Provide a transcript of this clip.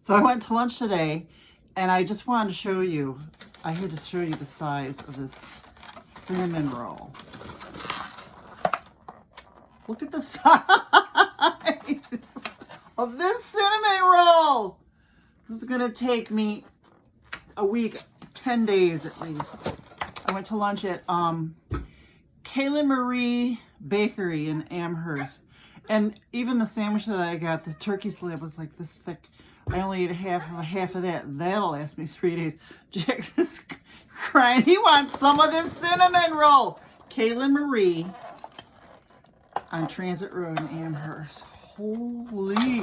So I went to lunch today, and I just wanted to show you, I had to show you the size of this cinnamon roll. Look at the size of this cinnamon roll. This is gonna take me a week, 10 days at least. I went to lunch at Kayla Marie Bakery in Amherst. And even the sandwich that I got, the turkey slab was like this thick. I only ate half of that. That'll last me 3 days. Jax is crying. He wants some of this cinnamon roll. Kayla Marie on Transit Road in Amherst. Holy.